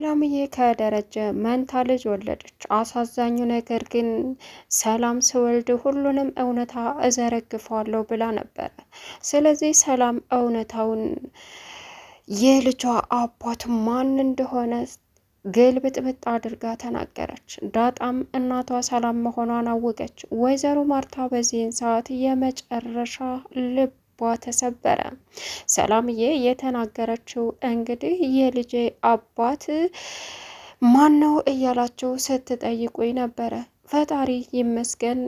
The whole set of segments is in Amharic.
ሰላምዬ ከደረጀ መንታ ልጅ ወለደች። አሳዛኙ ነገር ግን ሰላም ስወልድ ሁሉንም እውነታ እዘረግፈዋለሁ ብላ ነበረ። ስለዚህ ሰላም እውነታውን የልጇ አባት ማን እንደሆነ ግልብጥብጥ አድርጋ ተናገረች። ዳጣም እናቷ ሰላም መሆኗን አወቀች። ወይዘሮ ማርታ በዚህን ሰዓት የመጨረሻ ልብ ተሰበረ። ሰላምዬ የተናገረችው እንግዲህ የልጄ አባት ማን ነው እያላችሁ ስትጠይቁኝ ነበረ። ፈጣሪ ይመስገን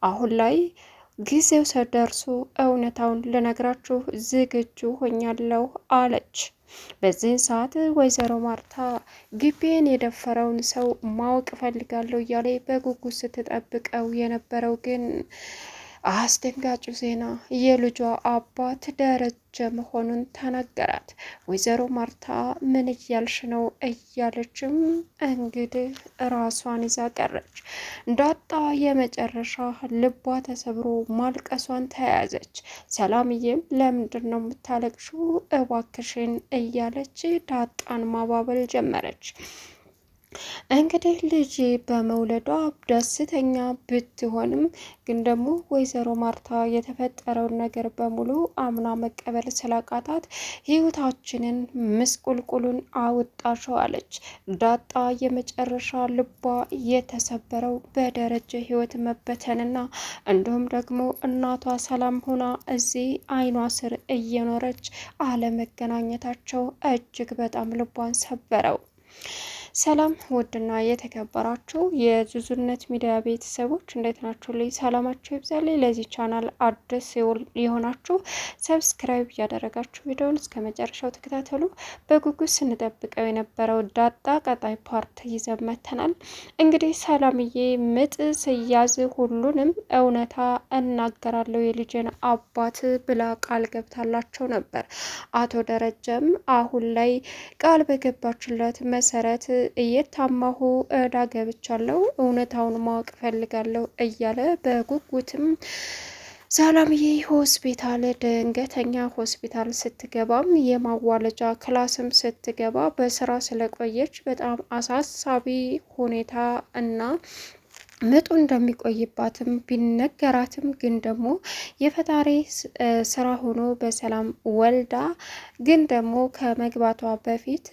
አሁን ላይ ጊዜው ደርሶ እውነታውን ልነግራችሁ ዝግጁ ሆኛለሁ አለች። በዚህን ሰዓት ወይዘሮ ማርታ ግቢን የደፈረውን ሰው ማወቅ እፈልጋለሁ እያለ በጉጉት ስትጠብቀው የነበረው ግን አስደንጋጩ ዜና የልጇ አባት ደረጀ መሆኑን ተነገራት። ወይዘሮ ማርታ ምን እያልሽ ነው እያለችም እንግዲህ ራሷን ይዛ ቀረች። ዳጣ የመጨረሻ ልቧ ተሰብሮ ማልቀሷን ተያያዘች። ሰላምዬም ለምንድን ነው የምታለቅሽው እባክሽን እያለች ዳጣን ማባበል ጀመረች። እንግዲህ ልጅ በመውለዷ ደስተኛ ብትሆንም ግን ደግሞ ወይዘሮ ማርታ የተፈጠረውን ነገር በሙሉ አምና መቀበል ስላቃታት ህይወታችንን ምስቁልቁሉን አውጣሸው አለች። ዳጣ የመጨረሻ ልቧ የተሰበረው በደረጀ ህይወት መበተንና እንዲሁም ደግሞ እናቷ ሰላም ሆና እዚህ አይኗ ስር እየኖረች አለመገናኘታቸው እጅግ በጣም ልቧን ሰበረው። ሰላም ውድና የተከበራችሁ የዙዙነት ሚዲያ ቤተሰቦች እንዴት ናችሁ? ልይ ሰላማችሁ ይብዛልኝ። ለዚህ ቻናል አዲስ የሆናችሁ ሰብስክራይብ እያደረጋችሁ ቪዲዮውን እስከ መጨረሻው ተከታተሉ። በጉጉት ስንጠብቀው የነበረው ዳጣ ቀጣይ ፓርት ይዘን መጥተናል። እንግዲህ ሰላምዬ ምጥ ስያዝ ሁሉንም እውነታ እናገራለሁ የልጅን አባት ብላ ቃል ገብታላቸው ነበር። አቶ ደረጀም አሁን ላይ ቃል በገባችለት መሰረት እየታማሁ እዳ ገብቻለሁ፣ እውነታውን ማወቅ ፈልጋለሁ እያለ በጉጉትም ሰላምዬ ሆስፒታል ድንገተኛ ሆስፒታል ስትገባም የማዋለጃ ክላስም ስትገባ በስራ ስለቆየች በጣም አሳሳቢ ሁኔታ እና ምጡ እንደሚቆይባትም ቢነገራትም ግን ደግሞ የፈጣሪ ስራ ሆኖ በሰላም ወልዳ ግን ደግሞ ከመግባቷ በፊት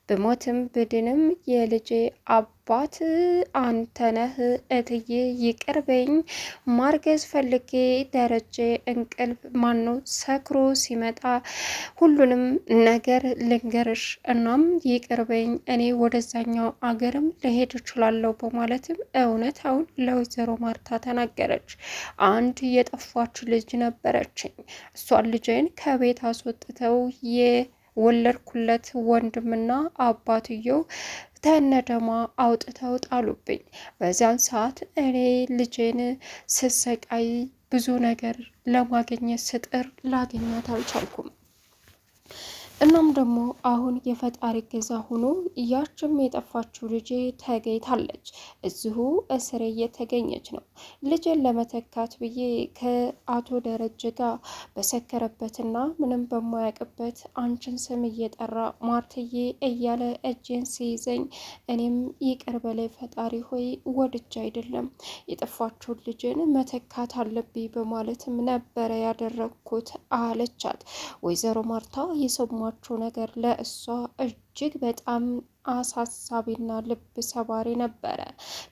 ብሞትም ብድንም የልጄ አባት አንተነህ እትዬ ይቅርበኝ፣ ማርገዝ ፈልጌ ደረጀ እንቅልፍ ማነው ሰክሮ ሲመጣ ሁሉንም ነገር ልንገርሽ፣ እናም ይቅርበኝ፣ እኔ ወደዛኛው አገርም ልሄድ እችላለሁ በማለትም እውነታውን ለወይዘሮ ማርታ ተናገረች። አንድ የጠፋች ልጅ ነበረችኝ፣ እሷን ልጄን ከቤት አስወጥተው ወለድኩለት ወንድምና አባትየው ተነደማ አውጥተው ጣሉብኝ። በዚያን ሰዓት እኔ ልጄን ስሰቃይ ብዙ ነገር ለማግኘት ስጥር ላገኛት አልቻልኩም። እናም ደግሞ አሁን የፈጣሪ ገዛ ሆኖ ያችም የጠፋችው ልጄ ተገኝታለች። እዚሁ እስር እየተገኘች ነው። ልጄን ለመተካት ብዬ ከአቶ ደረጀ ጋር በሰከረበትና ምንም በማያውቅበት አንቺን ስም እየጠራ ማርትዬ እያለ እጄን ሲይዘኝ እኔም ይቅር በላይ ፈጣሪ ሆይ ወድጄ አይደለም የጠፋችውን ልጄን መተካት አለብኝ በማለትም ነበረ ያደረግኩት አለቻት። ወይዘሮ ማርታ የሰማ ነገር ለእሷ እጅግ በጣም አሳሳቢና ልብ ሰባሪ ነበረ።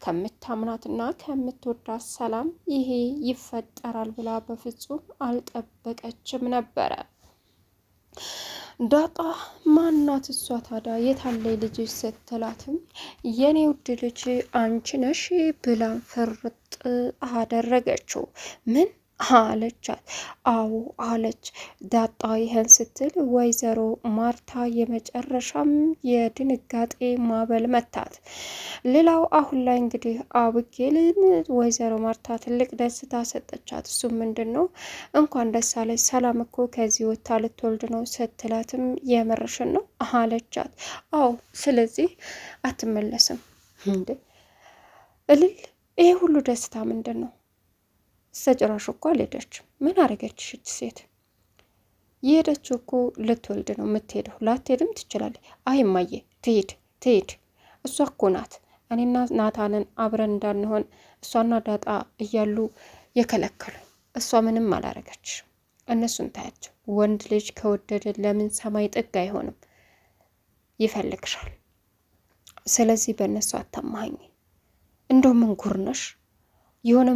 ከምታምናትና ከምትወዳት ሰላም ይሄ ይፈጠራል ብላ በፍጹም አልጠበቀችም ነበረ። ዳጣ ማናት እሷ ታዲያ የታለ ልጅ ስትላትም የኔ ውድ ልጅ አንቺ ነሽ ብላ ፍርጥ አደረገችው። ምን አለቻት? አዎ አለች ዳጣ። ይህን ስትል ወይዘሮ ማርታ የመጨረሻም የድንጋጤ ማዕበል መታት። ሌላው አሁን ላይ እንግዲህ አብጌልን ወይዘሮ ማርታ ትልቅ ደስታ ሰጠቻት። እሱ ምንድን ነው? እንኳን ደስ አለች፣ ሰላም እኮ ከዚህ ወታ ልትወልድ ነው ስትላትም የምርሽን ነው አለቻት። አዎ ስለዚህ አትመለስም እንዴ? እልል ይሄ ሁሉ ደስታ ምንድን ነው? ሰጭራሽ እኮ አልሄደችም። ምን አረገችሽ እች ሴት? የሄደችው እኮ ልትወልድ ነው የምትሄደው። ላትሄድም ትችላለች። አይ እማዬ ትሄድ ትሄድ። እሷ እኮ ናት እኔና ናታንን አብረን እንዳንሆን እሷና ዳጣ እያሉ የከለከሉ። እሷ ምንም አላረገች። እነሱን ታያቸው። ወንድ ልጅ ከወደደ ለምን ሰማይ ጥግ አይሆንም? ይፈልግሻል። ስለዚህ በእነሱ አታማኝ። እንደው ምን ጉርነሽ? የሆነ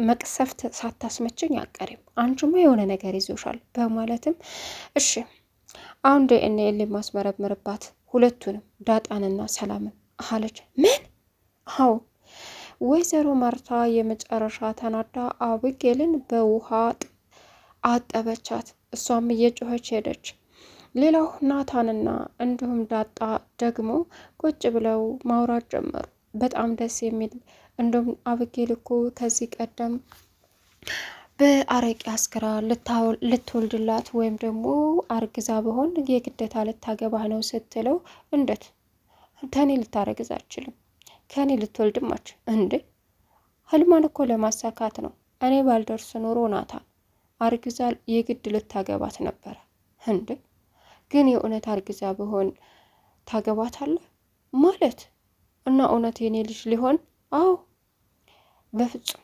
መቅሰፍት ሳታስመችኝ አቀሪም። አንቺማ የሆነ ነገር ይዞሻል በማለትም እሺ አሁን ዲኤንኤ ማስመረምርባት ሁለቱንም ዳጣንና ሰላምን አለች። ምን? አዎ ወይዘሮ ማርታ የመጨረሻ ተናዳ አብጌልን በውሃ አጠበቻት። እሷም እየጮኸች ሄደች። ሌላው ናታንና እንዲሁም ዳጣ ደግሞ ቁጭ ብለው ማውራት ጀመሩ። በጣም ደስ የሚል እንዲሁም አብጌል እኮ ከዚህ ቀደም በአረቂ አስክራ ልትወልድላት ወይም ደግሞ አርግዛ በሆን የግዴታ ልታገባህ ነው ስትለው፣ እንዴት ከኔ ልታረግዝ አችልም? ከኔ ልትወልድማች እንዴ? ህልማን እኮ ለማሳካት ነው። እኔ ባልደርስ ኖሮ ናታን አርግዛ የግድ ልታገባት ነበረ እንዴ? ግን የእውነት አርግዛ በሆን ታገባታለህ ማለት እና እውነት የኔ ልጅ ሊሆን? አዎ በፍጹም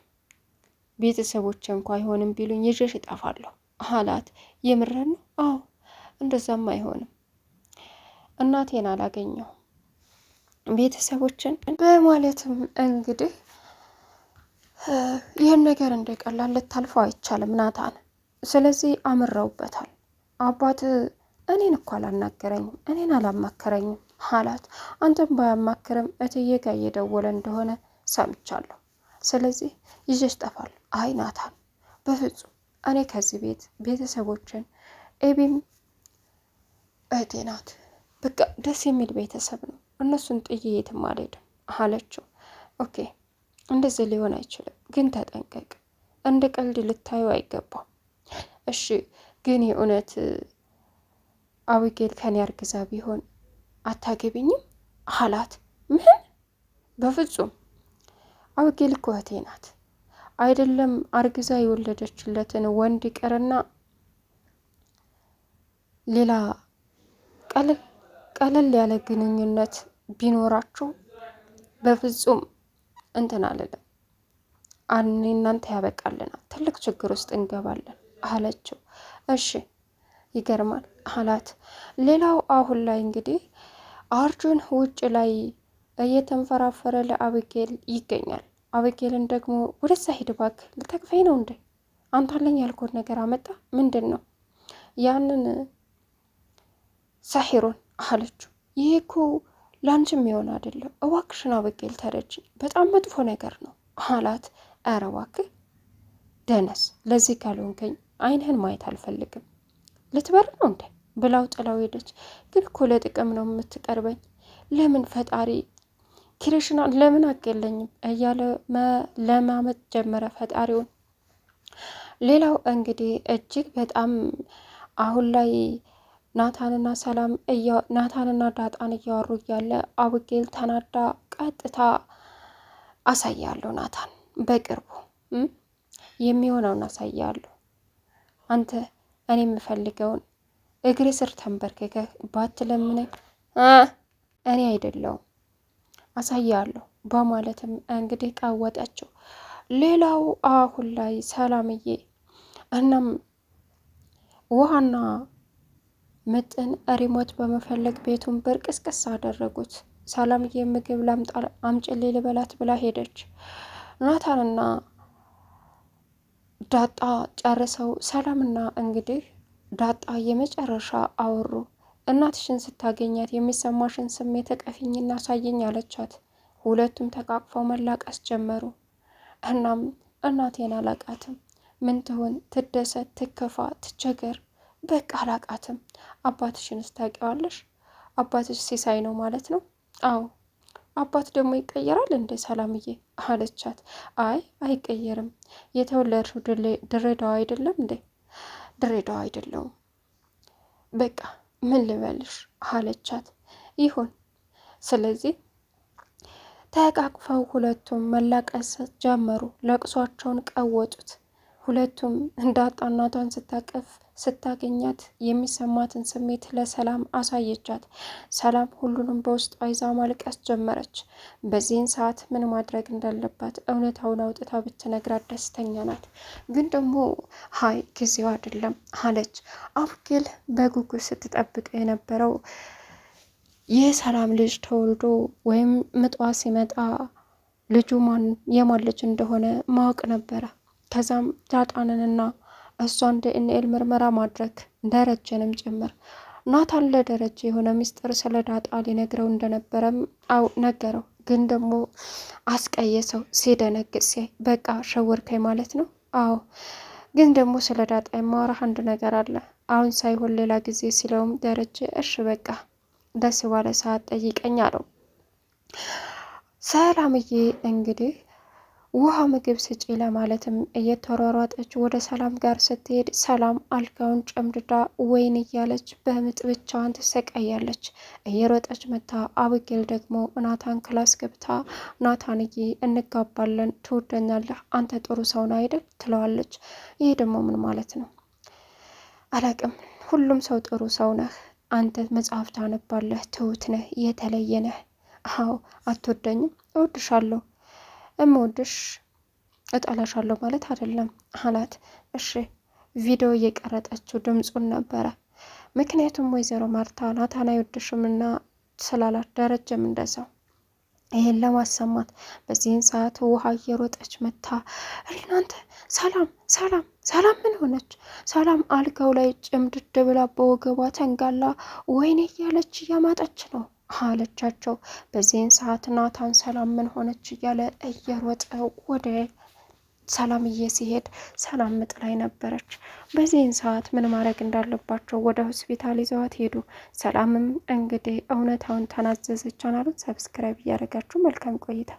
ቤተሰቦች እንኳ አይሆንም ቢሉኝ ይዤሽ እጠፋለሁ አላት። የምረን ነው? አዎ እንደዛም አይሆንም። እናቴን አላገኘው ቤተሰቦችን በማለትም እንግዲህ ይህን ነገር እንደቀላል ልታልፈው አይቻልም ናታን። ስለዚህ አምረውበታል። አባት እኔን እኮ አላናገረኝም፣ እኔን አላማከረኝም አላት። አንተም ባያማክርም እትዬ ጋ እየደወለ እንደሆነ ሰምቻለሁ። ስለዚህ ይዤሽ እጠፋለሁ። አይ ናታን በፍጹም እኔ ከዚህ ቤት ቤተሰቦችን ኤቢም እህቴ ናት። በቃ ደስ የሚል ቤተሰብ ነው። እነሱን ጥዬ የትም አልሄድም አለችው። ኦኬ እንደዚህ ሊሆን አይችልም፣ ግን ተጠንቀቅ። እንደ ቀልድ ልታዩ አይገባም። እሺ ግን የእውነት አቢጌል ከኔ አርግዛ ቢሆን አታገቢኝም አላት። ምን? በፍጹም አቢጌል እኮ እህቴ ናት። አይደለም አርግዛ የወለደችለትን ወንድ ይቅርና ሌላ ቀለል ያለ ግንኙነት ቢኖራችሁ በፍጹም እንትን አልልም። እኔ እናንተ ያበቃልናል፣ ትልቅ ችግር ውስጥ እንገባለን አለችው። እሺ ይገርማል አላት። ሌላው አሁን ላይ እንግዲህ አርጁን ውጭ ላይ እየተንፈራፈረ ለአቢጌል ይገኛል። አቢጌልን ደግሞ ወደዛ ሂድ እባክህ፣ ልተክፈኝ ነው እንዴ? አንተ አለኝ ያልኩት ነገር አመጣ ምንድን ነው? ያንን ሳሒሩን አለችው። ይሄ እኮ ላንቺም የሚሆን አይደለም፣ እባክሽን አቢጌል ተረጅኝ፣ በጣም መጥፎ ነገር ነው አላት። ኧረ እባክህ ደነስ፣ ለዚህ ካልሆንከኝ አይንህን ማየት አልፈልግም። ልትበር ነው እንዴ ብላው ጥላው ሄደች። ግን እኮ ለጥቅም ነው የምትቀርበኝ። ለምን ፈጣሪ ኪሬሽና ለምን አገለኝም እያለ ለማመት ጀመረ ፈጣሪውን። ሌላው እንግዲህ እጅግ በጣም አሁን ላይ ናታንና ዳጣን እያወሩ እያለ አቢጌል ተናዳ ቀጥታ አሳያለሁ ናታን በቅርቡ የሚሆነውን አሳያለሁ። አንተ እኔ የምፈልገውን እግሬ ስር ተንበርክከህ ባትለምነኝ እኔ አይደለሁም አሳያለሁ በማለትም እንግዲህ ቃወጠችው። ሌላው አሁን ላይ ሰላምዬ እናም ውሃና ምጥን ሪሞት በመፈለግ ቤቱን በርቅስቅስ አደረጉት። ሰላምዬ ምግብ ላምጣ አምጪልኝ ልበላት ብላ ሄደች። ናታንና ዳጣ ጨርሰው ሰላምና እንግዲህ ዳጣ የመጨረሻ አወሩ። እናትሽን ስታገኛት የሚሰማሽን ስሜት እቀፊኝና ሳየኝ አለቻት። ሁለቱም ተቃቅፈው መላቀስ ጀመሩ። እናም እናቴን አላቃትም፣ ምን ትሆን ትደሰት፣ ትከፋ፣ ትቸገር፣ በቃ አላቃትም። አባትሽን ስታውቂዋለሽ? አባትሽ ሲሳይ ነው ማለት ነው? አዎ። አባት ደግሞ ይቀየራል እንደ ሰላምዬ አለቻት። አይ አይቀየርም። የተወለድሽው ድሬዳዋ አይደለም እንዴ? ድሬዳዋ አይደለውም። በቃ ምን ልበልሽ አለቻት። ይሁን። ስለዚህ ተቃቅፈው ሁለቱም መላቀስ ጀመሩ። ለቅሷቸውን ቀወጡት። ሁለቱም ዳጣ እናቷን ስታቀፍ ስታገኛት የሚሰማትን ስሜት ለሰላም አሳየቻት። ሰላም ሁሉንም በውስጧ ይዛ ማልቀስ ጀመረች። በዚህን ሰዓት ምን ማድረግ እንዳለባት እውነታውን አውጥታ ብትነግራት ደስተኛ ናት። ግን ደግሞ ሀይ ጊዜው አይደለም አለች። አቡጌል በጉጉት ስትጠብቅ የነበረው የሰላም ልጅ ተወልዶ ወይም ምጧ ሲመጣ ልጁ የማን ልጅ እንደሆነ ማወቅ ነበረ። ከዛም ዳጣንንና እሷን ዲኤንኤ ምርመራ ማድረግ ደረጀንም ጭምር። ናታን ለደረጀ የሆነ ምስጢር ስለ ዳጣ ሊነግረው እንደነበረም ነገረው። ግን ደግሞ አስቀየሰው። ሲደነግጥ ሲያይ በቃ ሸወርከኝ ማለት ነው። አዎ ግን ደግሞ ስለ ዳጣ የማወራህ አንድ ነገር አለ፣ አሁን ሳይሆን ሌላ ጊዜ ሲለውም ደረጀ እሺ በቃ ደስ ባለ ሰዓት ጠይቀኝ አለው። ሰላምዬ እንግዲህ ውሃ ምግብ ስጪ ለማለትም እየተሯሯጠች ወደ ሰላም ጋር ስትሄድ ሰላም አልጋውን ጨምድዳ ወይን እያለች በምጥ ብቻዋን ትሰቃያለች። እየሮጠች መታ አብጌል ደግሞ ናታን ክላስ ገብታ ናታንዬ እንጋባለን፣ ትወደኛለህ፣ አንተ ጥሩ ሰው ነህ አይደል ትለዋለች። ይሄ ደግሞ ምን ማለት ነው? አላቅም። ሁሉም ሰው ጥሩ ሰው ነህ፣ አንተ መጽሐፍ ታነባለህ፣ ትሁት ነህ፣ የተለየ ነህ። አዎ አትወደኝም? እወድሻለሁ። እምወድሽ እጠላሻለሁ ማለት አይደለም አላት። እሺ ቪዲዮ እየቀረጠችው ድምፁን ነበረ። ምክንያቱም ወይዘሮ ማርታ ናታን አይወድሽምና ስላላት ደረጀም እንደዛው ይሄን ለማሰማት በዚህን ሰዓት ውሃ እየሮጠች መታ እናንተ ሰላም ሰላም ሰላም ምን ሆነች? ሰላም አልጋው ላይ ጭምድድ ብላ በወገቧ ተንጋላ ወይኔ እያለች እያማጠች ነው አለቻቸው። በዚህን ሰዓት ናታን ሰላም ምን ሆነች እያለ እየሮጠ ወደ ሰላምዬ ሲሄድ ሰላም ምጥ ላይ ነበረች። በዚህን ሰዓት ምን ማድረግ እንዳለባቸው ወደ ሆስፒታል ይዘዋት ሄዱ። ሰላምም እንግዲህ እውነታውን ተናዘዘች። ቻናሉን ሰብስክራይብ እያደረጋችሁ መልካም ቆይታ